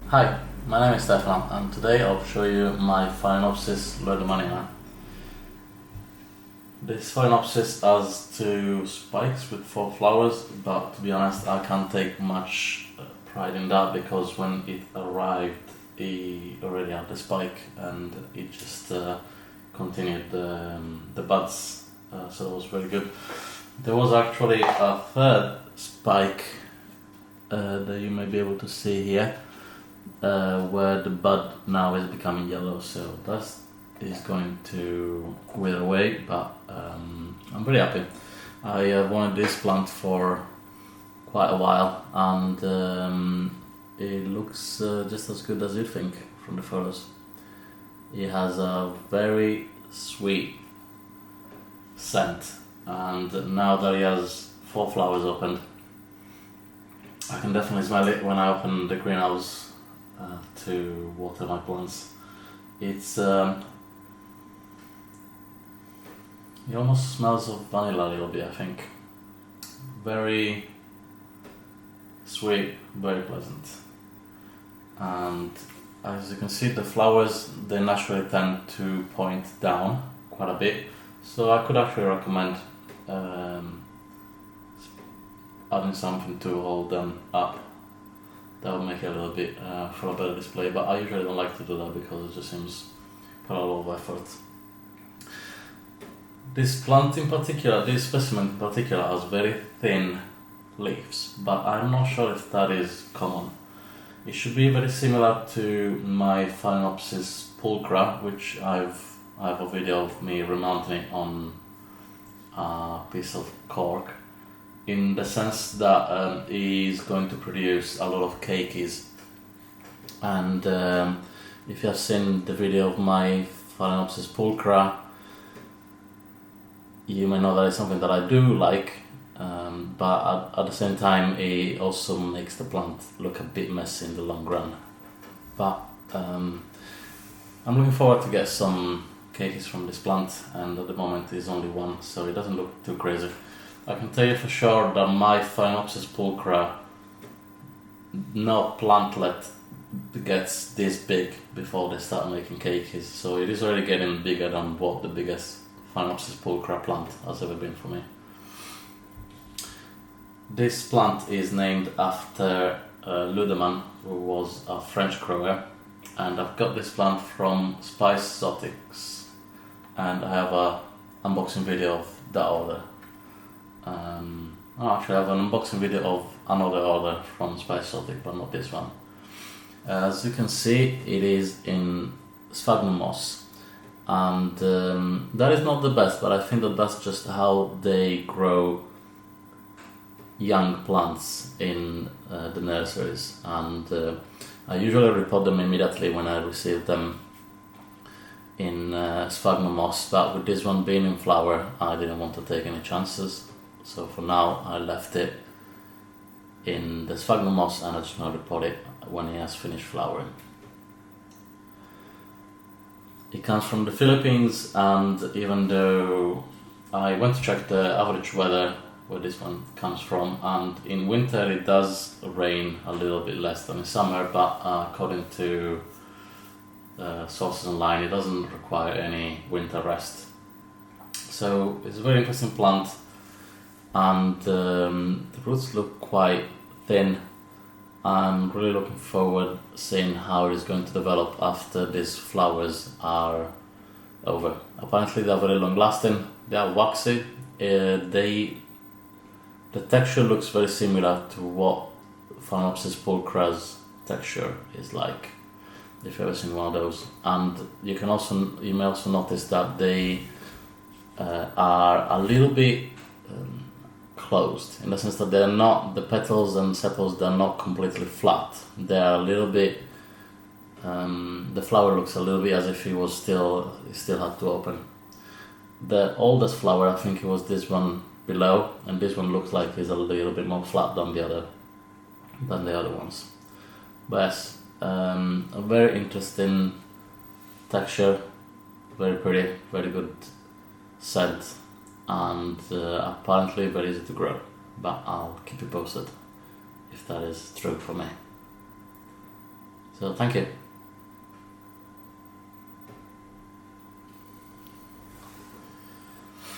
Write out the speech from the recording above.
Hi, my name is Stefan and today I'll show you my Phalaenopsis lueddemanniana. This Phalaenopsis has 2 spikes with 4 flowers, but to be honest I can't take much pride in that because when it arrived it already had the spike and it just continued the buds, so it was very good. There was actually a 3rd spike that you may be able to see here. Where the bud now is becoming yellow, so that is going to wither away, but I'm pretty happy. I wanted this plant for quite a while and it looks just as good as you think from the photos. It has a very sweet scent, and now that it has 4 flowers opened, I can definitely smell it when I open the greenhouse to water my plants. It almost smells of vanilla a little bit, I think. Very sweet, very pleasant. And as you can see, the flowers, they naturally tend to point down quite a bit, so I could actually recommend adding something to hold them up. That would make it a little bit for a better display, but I usually don't like to do that because it just seems put a lot of effort. This plant in particular, this specimen in particular, has very thin leaves, but I'm not sure if that is common. It should be very similar to my Phalaenopsis pulchra, which I have a video of me remounting it on a piece of cork, in the sense that he's going to produce a lot of cakeys. And if you have seen the video of my Phalaenopsis pulchra, you may know that it's something that I do like, but at the same time it also makes the plant look a bit messy in the long run. But I'm looking forward to get some cakeys from this plant, and at the moment there's only one, so it doesn't look too crazy. I can tell you for sure that my Phalaenopsis pulchra, no plantlet gets this big before they start making cakeys, so it is already getting bigger than what the biggest Phalaenopsis pulchra plant has ever been for me. This plant is named after Lueddemann, who was a French grower, and I've got this plant from Spice Exotics, and I have a unboxing video of that order. Actually I have an unboxing video of another order from Spice Exotic, but not this one. As you can see, it is in sphagnum moss, and that is not the best, but I think that that's just how they grow young plants in the nurseries, and I usually repot them immediately when I receive them in sphagnum moss, but with this one being in flower I didn't want to take any chances. So for now I left it in the sphagnum moss, and I just want to repot it when it has finished flowering. It comes from the Philippines, and even though I went to check the average weather where this one comes from, and in winter it does rain a little bit less than in summer, but according to sources online it doesn't require any winter rest. So it's a very interesting plant, and the roots look quite thin. I'm really looking forward seeing how it is going to develop after these flowers are over. Apparently they are very long lasting, they are waxy, the texture looks very similar to what Phalaenopsis pulchra's texture is like, if you've ever seen one of those. And you may also notice that they are a little bit closed, in the sense that they're not, the petals and sepals, they're not completely flat. They're a little bit, the flower looks a little bit as if it still had to open. The oldest flower, I think it was this one below, and this one looks like it's a little bit more flat than the other ones. But yes, a very interesting texture, very pretty, very good scent, and apparently very easy to grow, but I'll keep you posted if that is true for me. So thank you.